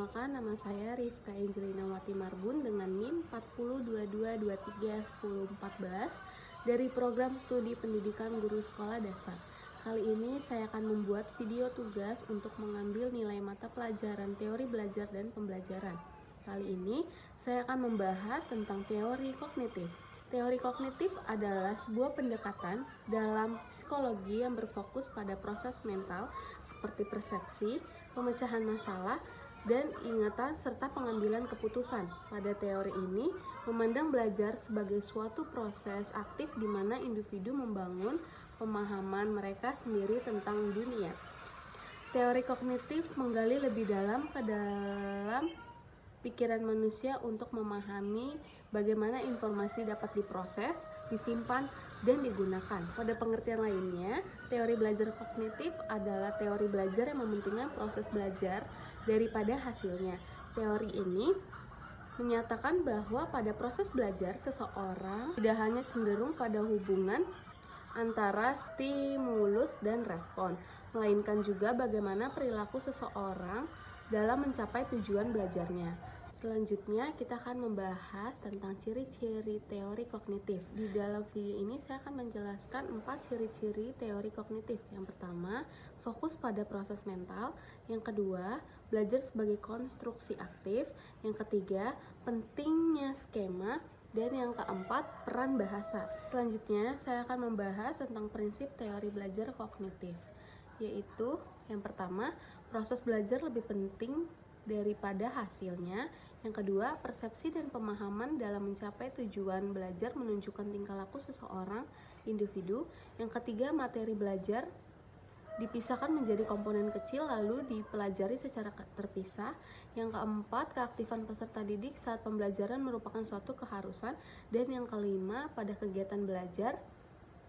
Perkenalkan, nama saya Rifka Angelinawati Marbun dengan NIM 4022231014 dari Program Studi Pendidikan Guru Sekolah Dasar. Kali ini saya akan membuat video tugas untuk mengambil nilai mata pelajaran teori belajar dan pembelajaran. Kali ini saya akan membahas tentang teori kognitif. Teori kognitif adalah sebuah pendekatan dalam psikologi yang berfokus pada proses mental seperti persepsi, pemecahan masalah, dan ingatan serta pengambilan keputusan. Pada teori ini memandang belajar sebagai suatu proses aktif di mana individu membangun pemahaman mereka sendiri tentang dunia. Teori kognitif menggali lebih dalam ke dalam pikiran manusia untuk memahami bagaimana informasi dapat diproses, disimpan, dan digunakan. Pada pengertian lainnya, teori belajar kognitif adalah teori belajar yang mementingkan proses belajar daripada hasilnya. Teori ini menyatakan bahwa pada proses belajar seseorang tidak hanya cenderung pada hubungan antara stimulus dan respon, melainkan juga bagaimana perilaku seseorang dalam mencapai tujuan belajarnya. Selanjutnya kita akan membahas tentang ciri-ciri teori kognitif. Di dalam video ini saya akan menjelaskan 4 ciri-ciri teori kognitif. Yang pertama, fokus pada proses mental. Yang kedua, belajar sebagai konstruksi aktif. Yang ketiga, pentingnya skema. Dan yang keempat, peran bahasa. Selanjutnya saya akan membahas tentang prinsip teori belajar kognitif, yaitu yang pertama, proses belajar lebih penting daripada hasilnya. Yang kedua, persepsi dan pemahaman dalam mencapai tujuan belajar menunjukkan tingkah laku seseorang individu. Yang ketiga, materi belajar dipisahkan menjadi komponen kecil lalu dipelajari secara terpisah. Yang keempat, keaktifan peserta didik saat pembelajaran merupakan suatu keharusan. Dan yang kelima, pada kegiatan belajar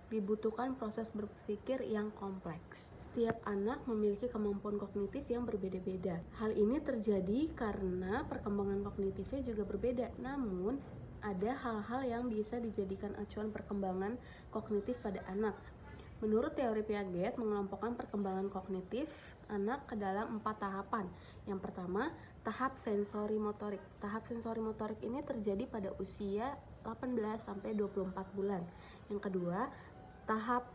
dibutuhkan proses berpikir yang kompleks. Setiap anak memiliki kemampuan kognitif yang berbeda-beda. Hal ini terjadi karena perkembangan kognitifnya juga berbeda. Namun, ada hal-hal yang bisa dijadikan acuan perkembangan kognitif pada anak. Menurut teori Piaget, mengelompokkan perkembangan kognitif anak ke dalam 4 tahapan. Yang pertama, tahap sensori motorik. Tahap sensori motorik ini terjadi pada usia 18-24 bulan. Yang kedua, tahap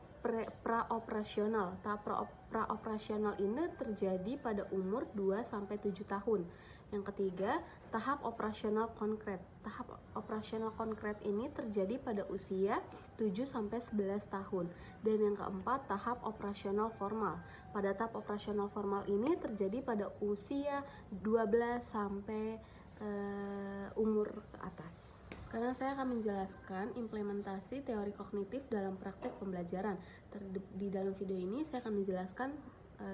praoperasional. Tahap praoperasional ini terjadi pada umur 2-7 tahun. Yang ketiga, tahap operasional konkret. Tahap operasional konkret ini terjadi pada usia 7-11 tahun. Dan yang keempat, tahap operasional formal. Pada tahap operasional formal ini terjadi pada usia 12 sampai umur ke atas. Sekarang saya akan menjelaskan implementasi teori kognitif dalam praktek pembelajaran. Di dalam video ini saya akan menjelaskan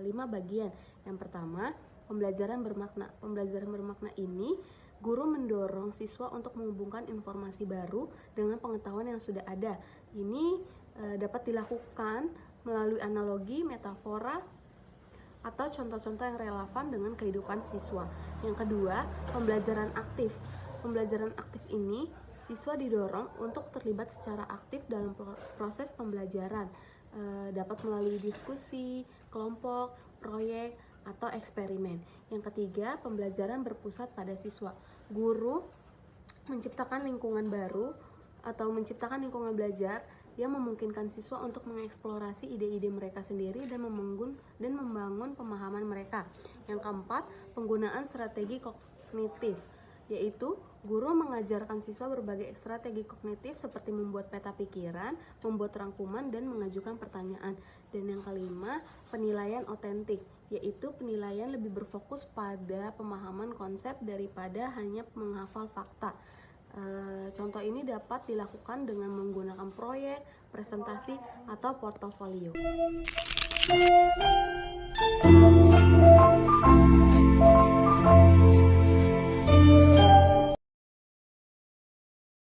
5 bagian. Yang pertama, pembelajaran bermakna. Pembelajaran bermakna ini guru mendorong siswa untuk menghubungkan informasi baru dengan pengetahuan yang sudah ada. Ini dapat dilakukan melalui analogi, metafora, atau contoh-contoh yang relevan dengan kehidupan siswa. Yang kedua, pembelajaran aktif. Pembelajaran aktif ini siswa didorong untuk terlibat secara aktif dalam proses pembelajaran, dapat melalui diskusi, kelompok, proyek, atau eksperimen. Yang ketiga, pembelajaran berpusat pada siswa. Guru menciptakan lingkungan baru atau menciptakan lingkungan belajar yang memungkinkan siswa untuk mengeksplorasi ide-ide mereka sendiri dan membangun pemahaman mereka. Yang keempat, penggunaan strategi kognitif, yaitu guru mengajarkan siswa berbagai strategi kognitif seperti membuat peta pikiran, membuat rangkuman, dan mengajukan pertanyaan. Dan yang kelima, penilaian otentik, yaitu penilaian lebih berfokus pada pemahaman konsep daripada hanya menghafal fakta. Contoh ini dapat dilakukan dengan menggunakan proyek, presentasi, atau portofolio.